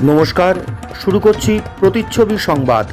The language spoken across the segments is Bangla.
নমস্কার, শুরু করছি প্রতিচ্ছবি সংবাদ।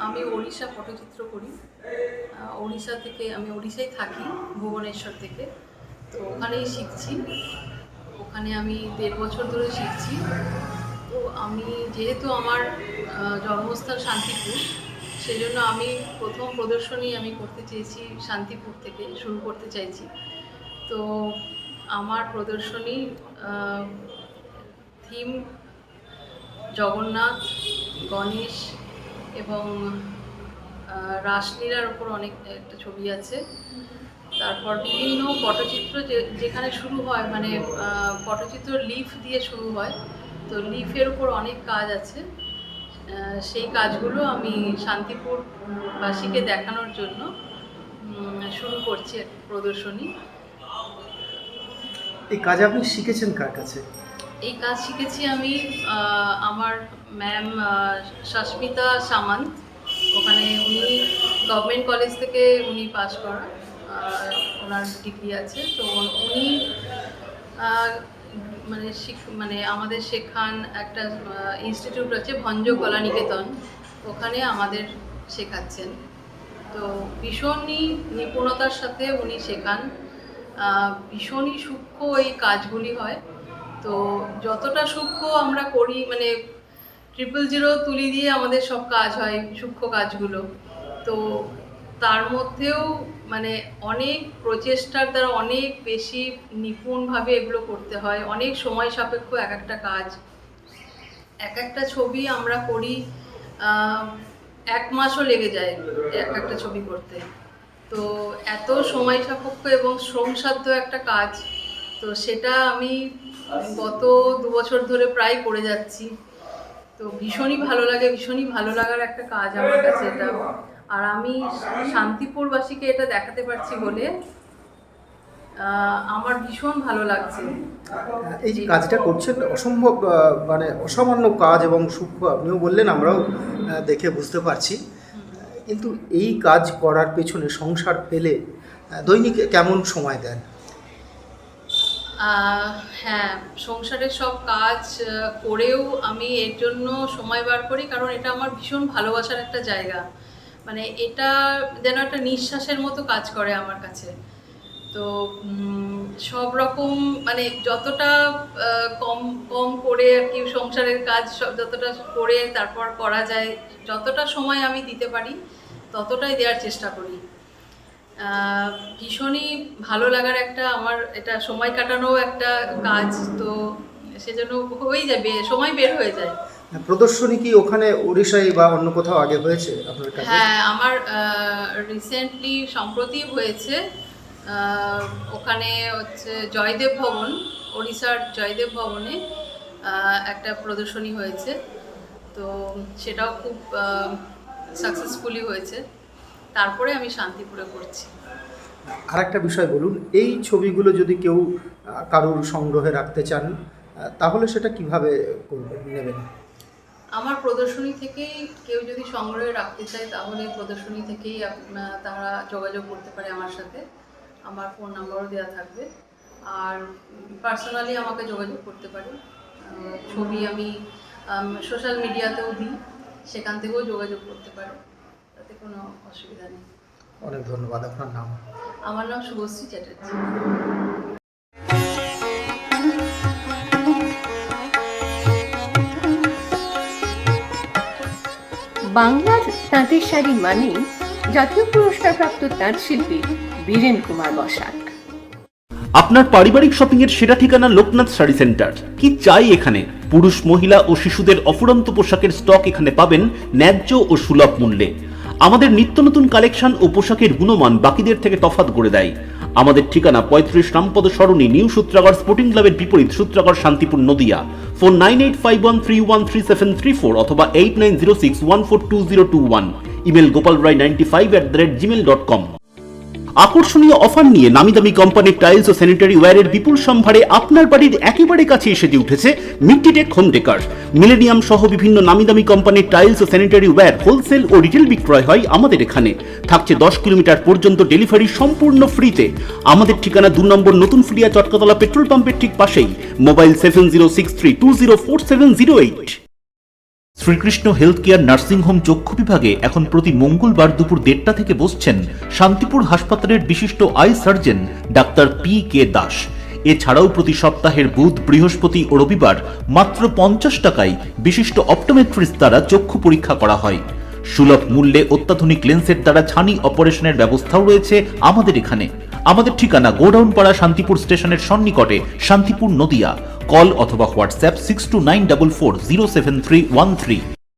আমি ওড়িশা পটচিত্র করি। ওড়িশা থেকে আমি ওড়িশায় থাকি, ভুবনেশ্বর থেকে। তো ওখানেই শিখছি। ওখানে আমি 1.5 বছর ধরে শিখছি। তো আমি যেহেতু আমার জন্মস্থান শান্তিপুর, সেজন্য আমি প্রথম প্রদর্শনী আমি করতে চেয়েছি শান্তিপুর থেকে শুরু করতে চাইছি। তো আমার প্রদর্শনী থিম জগন্নাথ, গণেশ এবং রাসলীলার ওপর অনেক একটা ছবি আছে। তারপর বিভিন্ন পটচিত্র যেখানে শুরু হয়, মানে পটচিত্র লিফ দিয়ে শুরু হয়, তো লিফের উপর অনেক কাজ আছে। সেই কাজগুলো আমি শান্তিপুরবাসীকে দেখানোর জন্য শুরু করছি এক প্রদর্শনী। এই কাজ আপনি শিখেছেন কার কাছে? এই কাজ শিখেছি আমি আমার ম্যাম শাস্মিতা সামন্ত। ওখানে উনি গভর্নমেন্ট কলেজ থেকে উনি পাস করা, ওনার ডিগ্রি আছে। তো উনি মানে আমাদের শেখান, একটা ইনস্টিটিউট আছে ভঞ্জ কলানিকেতন, ওখানে আমাদের শেখাচ্ছেন। তো ভীষণই নিপুণতার সাথে উনি শেখান, ভীষণই সূক্ষ্ম এই কাজগুলি হয়। তো যতটা সূক্ষ্ম আমরা করি, মানে 000 তুলি দিয়ে আমাদের সব কাজ হয়, সূক্ষ্ম কাজগুলো, তো তার মধ্যেও মানে অনেক প্রচেষ্টার দ্বারা অনেক বেশি নিপুণভাবে এগুলো করতে হয়। অনেক সময় সাপেক্ষ এক একটা কাজ। এক একটা ছবি আমরা করি 1 মাসও লেগে যায় এক একটা ছবি করতে। তো এত সময় সাপেক্ষ এবং শ্রমসাধ্য একটা কাজ, তো সেটা আমি গত 2 বছর ধরে প্রায় করে যাচ্ছি। তো ভীষণই ভালো লাগে, ভীষণই ভালো লাগার একটা কাজ আমার কাছে এটা। আর আমি শান্তিপুরবাসীকে এটা দেখাতে পারছি বলে আমার ভীষণ ভালো লাগছে। এই যে কাজটা করছেন অসম্ভব, মানে অসামান্য কাজ এবং সূক্ষ্ম, আপনিও বললেন, আমরাও দেখে বুঝতে পারছি। কিন্তু এই কাজ করার পেছনে সংসার ফেলে দৈনিক কেমন সময় দেন? হ্যাঁ, সংসারের সব কাজ করেও আমি এর জন্য সময় বার করি, কারণ এটা আমার ভীষণ ভালোবাসার একটা জায়গা। মানে এটা যেন একটা নিঃশ্বাসের মতো কাজ করে আমার কাছে। তো সব রকম মানে যতটা কম কম করে আর কি সংসারের কাজ যতটা করে তারপর করা যায়, যতটা সময় আমি দিতে পারি ততটাই দেওয়ার চেষ্টা করি। ভীষণই ভালো লাগার একটা আমার এটা সময় কাটানো একটা কাজ, তো সেজন্য হয়েই যাবে, সময় বের হয়ে যায়। প্রদর্শনী কি ওখানে ওড়িশায় বা অন্য কোথাও আগে হয়েছে আপনার কাছে? হ্যাঁ, আমার রিসেন্টলি সম্প্রতি হয়েছে। ওখানে হচ্ছে জয়দেব ভবন, ওড়িশার জয়দেব ভবনে একটা প্রদর্শনী হয়েছে। তো সেটাও খুব সাকসেসফুলি হয়েছে। তারপরে আমি শান্তিপুরে করছি। আর একটা বিষয় বলুন, এই ছবিগুলো যদি কেউ কারোর সংগ্রহে রাখতে চান, তাহলে সেটা কিভাবে করবেন, নেবেন? আমার প্রদর্শনী থেকেই কেউ যদি সংগ্রহে রাখতে চায়, তাহলে প্রদর্শনী থেকেই তারা যোগাযোগ করতে পারে আমার সাথে। আমার ফোন নাম্বারও দেওয়া থাকবে, আর পার্সোনালি আমাকে যোগাযোগ করতে পারে। ছবি আমি সোশ্যাল মিডিয়াতেও দিই, সেখান থেকেও যোগাযোগ করতে পারে, তাতে কোনো অসুবিধা নেই। অনেক ধন্যবাদ। আপনার নাম? আমার নাম শুভশ্রী চ্যাটার্জি। বাংলার তাঁতের শাড়ি মানেই জাতীয় পুরস্কারপ্রাপ্ত তাঁত শিল্পী বীরেন কুমার বসাক। আপনার পারিবারিক শপিং এর সেরা ঠিকানা লোকনাথ শাড়ি সেন্টার। কি চাই এখানে? পুরুষ, মহিলা ও শিশুদের অফুরন্ত পোশাকের স্টক এখানে পাবেন ন্যায্য ও সুলভ মূল্যে। আমাদের নিত্য নতুন কালেকশন ও পোশাকের গুণমান বাকিদের থেকে তফাৎ করে দেয়। আমাদের ঠিকানা 35 রামপদ সরণি, নিউ সূত্রাগড় স্পোর্টিং ক্লাবের বিপরীত, সূত্রাগড়, শান্তিপুর, নদিয়া। ফোন 9851313734 অথবা 8906142021। Email gopalrai95@gmail.com। আকর্ষণীয় অফার নিয়ে নামি দামি কোম্পানির টাইলস ও স্যানিটারি ওয়্যারের বিপুল সম্ভারে আপনার বাড়ির একেবারে কাছে এসে উঠেছে মিট্টিটেক হোম ডেকার। মিলেনিয়াম সহ বিভিন্ন নামি দামি কোম্পানির টাইলস ও স্যানিটারি ওয়্যার হোলসেল ও রিটেল বিক্রয় হয় আমাদের এখানে। থাকছে 10 কিলোমিটার পর্যন্ত ডেলিভারি সম্পূর্ণ ফ্রিতে। আমাদের ঠিকানা 2 নম্বর নতুন ফুলিয়া চটকাতলা পেট্রোল পাম্পের ঠিক পাশেই। Mobile 7063204708। Srikrishna health care nursing home চক্ষু বিভাগে এখন প্রতি মঙ্গলবার দুপুর 1:30 থেকে বসছেন শান্তিপুর হাসপাতালের বিশিষ্ট I surgeon doctor PK. Das. এছাড়াও প্রতি সপ্তাহের বুধ, বৃহস্পতি ও রবিবার মাত্র 50 টাকায় বিশিষ্ট অপটোমেট্রিস্ট দ্বারা চক্ষু পরীক্ষা করা হয়। সুলভ মূল্যে অত্যাধুনিক লেন্সের দ্বারা ছানি অপারেশনের ব্যবস্থাও রয়েছে আমাদের এখানে। আমাদের ঠিকানা গোডাউন পাড়া, শান্তিপুর স্টেশনের সন্নিকটে, শান্তিপুর, নদিয়া। কল অথবা হোয়াটসঅ্যাপ 6294407313।